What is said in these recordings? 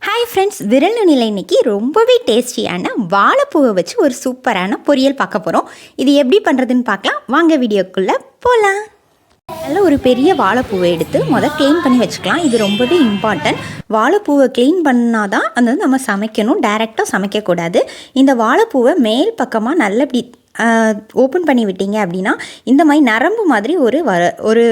Hi friends, விரல் நுனியில் இன்றைக்கி ரொம்பவே டேஸ்டியான வாழைப்பூவை வச்சு ஒரு சூப்பரான பொரியல் பார்க்க போகிறோம். இது எப்படி பண்ணுறதுன்னு பார்க்கலாம். வாங்க வீடியோக்குள்ளே போகலாம். நல்ல ஒரு பெரிய வாழைப்பூவை எடுத்து க்ளீன் பண்ணி வச்சுக்கலாம். இது ரொம்பவே இம்பார்ட்டன்ட். வாழைப்பூவை க்ளீன் பண்ணால் தான் அது நம்ம சமைக்கணும், டைரெக்டாக சமைக்கக்கூடாது. இந்த வாழைப்பூவை மேல் பக்கமாக நல்ல இப்படி ஓப்பன் பண்ணி விட்டீங்க அப்படின்னா இந்த மாதிரி நரம்பு மாதிரி ஒரு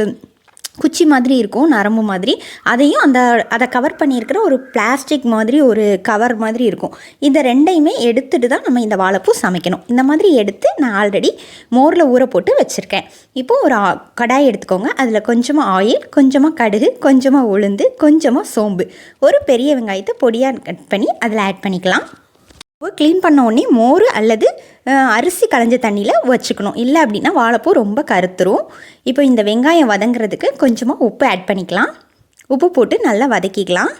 குச்சி மாதிரி இருக்கும், நரம்பு மாதிரி. அதையும் அதை கவர் பண்ணியிருக்கிற ஒரு பிளாஸ்டிக் மாதிரி ஒரு கவர் மாதிரி இருக்கும். இந்த ரெண்டையுமே எடுத்துகிட்டு தான் நம்ம இந்த வாழைப்பூ சமைக்கணும். இந்த மாதிரி எடுத்து நான் ஆல்ரெடி மோரில் ஊற போட்டு வச்சுருக்கேன். இப்போது ஒரு கடாய் எடுத்துக்கோங்க. அதில் கொஞ்சமாக ஆயில், கொஞ்சமாக கடுகு, கொஞ்சமாக உளுந்து, கொஞ்சமாக சோம்பு, ஒரு பெரிய வெங்காயத்தை பொடியாக கட் பண்ணி அதில் ஆட் பண்ணிக்கலாம். க்ளீன் பண்ண உடனே மோர் அல்லது அரிசி களைஞ்ச தண்ணியில் வச்சுக்கணும். இல்லை அப்படின்னா வாழைப்பூ ரொம்ப கருத்துரும். இப்போ இந்த வெங்காயம் வதங்கிறதுக்கு கொஞ்சமாக உப்பு ஆட் பண்ணிக்கலாம். உப்பு போட்டு நல்லா வதக்கிக்கலாம்.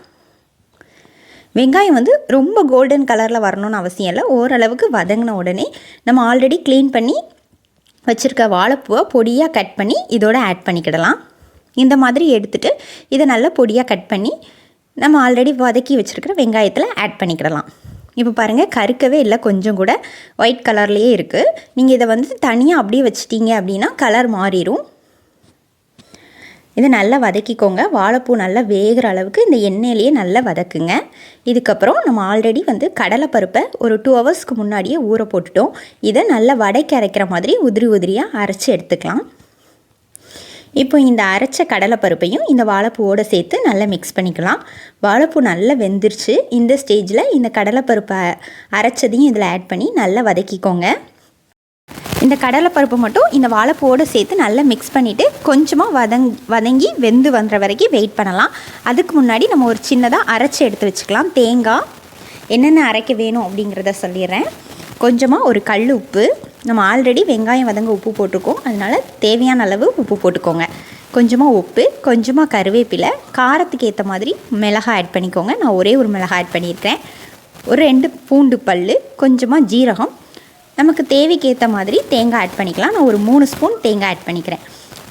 வெங்காயம் ரொம்ப கோல்டன் கலரில் வரணும்னு அவசியம் இல்லை. ஓரளவுக்கு வதங்கின உடனே நம்ம ஆல்ரெடி க்ளீன் பண்ணி வச்சுருக்க வாழைப்பூவை பொடியாக கட் பண்ணி இதோட ஆட் பண்ணிக்கிடலாம். இந்த மாதிரி எடுத்துகிட்டு இதை நல்லா பொடியாக கட் பண்ணி நம்ம ஆல்ரெடி வதக்கி வச்சுருக்கிற வெங்காயத்தில் ஆட் பண்ணிக்கிடலாம். இப்போ பாருங்கள், கருக்கவே இல்லை, கொஞ்சம் கூட ஒயிட் கலர்லேயே இருக்குது. நீங்கள் இதை தனியாக அப்படியே வச்சிட்டிங்க அப்படின்னா கலர் மாறிடும். இதை நல்லா வதக்கிக்கோங்க. வாழைப்பூ நல்லா வேகிற அளவுக்கு இந்த எண்ணெயிலேயே நல்லா வதக்குங்க. இதுக்கப்புறம் நம்ம ஆல்ரெடி கடலைப்பருப்பை ஒரு 2 ஹவர்ஸ்க்கு முன்னாடியே ஊற போட்டுட்டோம். இதை நல்லா வடைக்கு அரைக்கிற மாதிரி உதிரி உதிரியாக அரைச்சி எடுத்துக்கலாம். இப்போ இந்த அரைச்ச கடலைப்பருப்பையும் இந்த வாழைப்பூவோடு சேர்த்து நல்லா மிக்ஸ் பண்ணிக்கலாம். வாழைப்பூ நல்லா வெந்துருச்சு. இந்த ஸ்டேஜில் இந்த கடலைப்பருப்பை அரைச்சதையும் இதில் ஆட் பண்ணி நல்லா வதக்கிக்கோங்க. இந்த கடலைப்பருப்பு மட்டும் இந்த வாழைப்பூவோடு சேர்த்து நல்லா மிக்ஸ் பண்ணிவிட்டு கொஞ்சமாக வதங்கி வெந்து வந்துற வரைக்கும் வெயிட் பண்ணலாம். அதுக்கு முன்னாடி நம்ம ஒரு சின்னதாக அரைச்சி எடுத்து வச்சுக்கலாம். தேங்காய் என்னென்ன அரைக்க வேணும் அப்படிங்கிறத சொல்லிடுறேன். கொஞ்சமாக ஒரு கல் உப்பு, நம்ம ஆல்ரெடி வெங்காயம் வதங்க உப்பு போட்டிருக்கோம், அதனால் தேவையான அளவு உப்பு போட்டுக்கோங்க. கொஞ்சமாக உப்பு, கொஞ்சமாக கருவேப்பிலை, காரத்துக்கு ஏற்ற மாதிரி மிளகாய் ஆட் பண்ணிக்கோங்க. நான் ஒரே ஒரு மிளகாய் ஆட் பண்ணியிருக்கேன். ஒரு 2 பூண்டு பல், கொஞ்சமாக ஜீரகம், நமக்கு தேவைக்கு ஏற்ற மாதிரி தேங்காய் ஆட் பண்ணிக்கலாம். நான் ஒரு 3 ஸ்பூன் தேங்காய் ஆட் பண்ணிக்கிறேன்.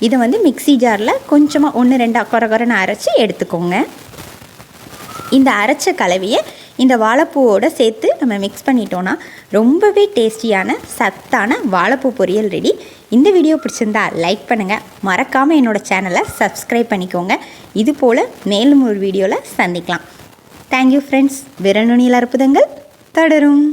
இதை மிக்ஸி ஜாரில் கொஞ்சமாக 1-2 கொரகொரன்னு அரைச்சி எடுத்துக்கோங்க. இந்த அரைச்ச கலவையை இந்த வாழைப்பூவோடு சேர்த்து நம்ம மிக்ஸ் பண்ணிட்டோன்னா ரொம்பவே டேஸ்டியான சத்தான வாழைப்பூ பொரியல் ரெடி. இந்த வீடியோ பிடிச்சிருந்தா லைக் பண்ணுங்கள். மறக்காமல் என்னோடய சேனலை சப்ஸ்கிரைப் பண்ணிக்கோங்க. இது போல் மேலும் ஒரு வீடியோவில் சந்திக்கலாம். Thank you friends. விரல் நுனியில் அற்புதங்கள் தொடரும்.